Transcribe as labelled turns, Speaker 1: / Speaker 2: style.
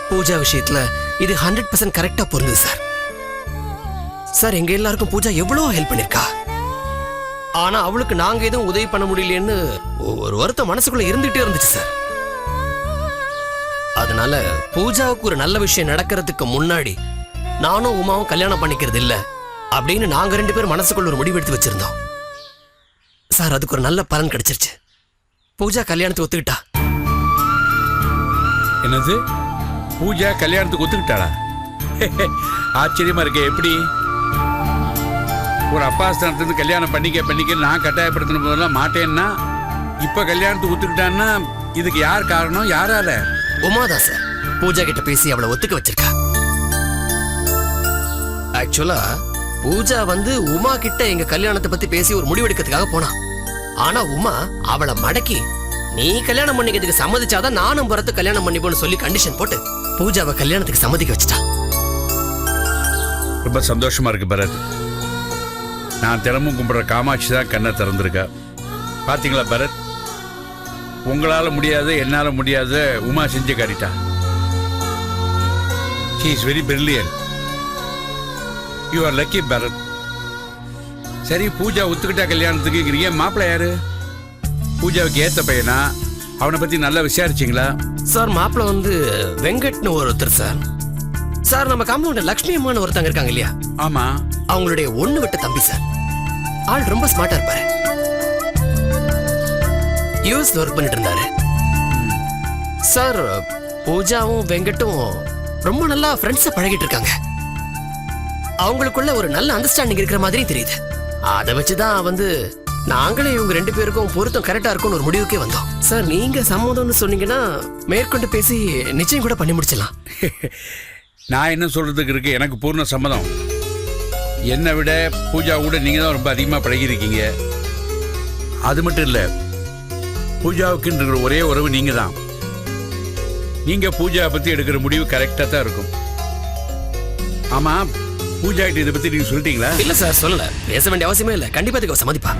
Speaker 1: பூஜா விஷயத்துல இது 100% கரெக்டா பொருந்தது சார். சார் எங்க எல்லாருக்கும் பூஜா எவ்வளவு ஹெல்ப் பண்ணிருக்கா. ஆனா அவளுக்கு நாங்க எதுவும் உதவி பண்ண முடியலன்னு ஒரு வருத்தம் மனசுக்குள்ள இருந்துட்டே இருந்துச்சு சார். அதனால பூஜாவுக்கு ஒரு நல்ல விஷயம் நடக்கிறதுக்கு முன்னாடி நானும் உமாவும் கல்யாணம் பண்ணிக்கிறது இல்ல அப்படின்னு நாங்க 2 பேரும் மனசுக்குள்ள ஒரு முடிவு எடுத்து வச்சிருந்தோம் சார். அதுக்கு ஒரு நல்ல பலன் கிடைச்சிருச்சு. பூஜா கல்யாணத்துக்கு ஒத்துக்கிட்டா.
Speaker 2: என்னது, பூஜா கல்யாணத்துக்கு ஒத்துக்கிட்டாளா? ஆச்சரியமா இருக்கே. எப்படி ஒரு அப்பா ஸ்தானத்துலேருந்து கல்யாணம் பண்ணிக்க நான் கட்டாயப்படுத்தின போதெல்லாம் மாட்டேன்னா இப்ப கல்யாணத்துக்கு ஒத்துக்கிட்டான்னா இதுக்கு யார் காரணம்? யாரால?
Speaker 1: உமாதான் சார் பூஜா கிட்ட பேசி அவளை ஒத்துக்க வச்சிருக்கா. ஆக்சுவலா பூஜா உமா கிட்ட எங்க கல்யாணத்தை பத்தி பேசி ஒரு முடிவெடுக்கிறதுக்காக போனா. ஆனா உமா அவளை மடக்கி நீ கல்யாணம் பண்ணிக்கிறதுக்கு சம்மதிச்சாதான் நானும் புறத்து கல்யாணம் பண்ணிப்போன்னு சொல்லி கண்டிஷன் போட்டு பூஜாவை கல்யாணத்துக்கு சம்மதிக்க வச்சுட்டா.
Speaker 2: ரொம்ப சந்தோஷமா இருக்கு பரத். நான் தினமும் கும்பிடுற காமாட்சி தான் கண்ணை திறந்திருக்கா. பாத்தீங்களா பரத், உங்களால முடியாது என்னால முடியாத உமா செஞ்சு காட்டிட்டா. She is very brilliant. You are lucky Bharat. சரி, பூஜா ஒத்துக்கிட்டா கல்யாணத்துக்கு. மாப்பிள்ளை யாரு? பூஜாவுக்கு ஏத்த பையனா? அவனை பத்தி நல்லா விசாரிச்சிங்களா?
Speaker 1: சார் மாப்பிள்ளை வெங்கட்னு ஒருத்தர் சார். சார் நம்ம காம்பவுண்ட்ல லட்சுமி அம்மான்னு ஒருத்தங்க இருக்காங்க இல்லையா?
Speaker 2: ஆமா,
Speaker 1: அவங்களுடைய ஒண்ணு விட்ட தம்பி சார். ஆள் ரொம்ப ஸ்மார்ட்டா இருப்பாரு. யூஎஸ்ல ஒர்க் பண்ணிட்டு இருந்தாரு சார். பூஜாவும் வெங்கட்டும் ரொம்ப நல்லா ஃப்ரெண்ட்ஸா பழகிட்டு இருக்காங்க. அவங்களுக்குள்ள ஒரு நல்ல அண்டர்ஸ்டாண்டிங் இருக்கிற மாதிரி தெரியுது. அதை வச்சுதான் நாங்களே இவங்க 2 பேருக்கும் பொருத்தம் கரெக்டா இருக்கும்னு ஒரு முடிவுக்கே வந்தோம் சார். நீங்க சம்மதம்னு சொன்னீங்கன்னா மேற்கொண்டு பேசி நிச்சயம் கூட பண்ணி முடிச்சிடலாம்.
Speaker 2: நான் என்ன சொல்றதுக்கு இருக்கு, எனக்கு பூர்ண சம்மதம். என்னை விட பூஜா கூட நீங்க தான் ரொம்ப அதிகமா பழகிருக்கீங்க. அது மட்டும் இல்ல, பூஜாவுக்கு இருக்கிற ஒரே உறவு நீங்க தான். நீங்க பூஜா பத்தி எடுக்கிற முடிவு கரெக்டா தான் இருக்கும். ஆமா, பூஜா கிட்ட இதை பத்தி நீங்க சொல்லிட்டீங்களா?
Speaker 1: இல்ல சார், சொல்லல. பேச வேண்டிய அவசியமே இல்ல. கண்டிப்பா இதுக்கு சம்மதிப்பா.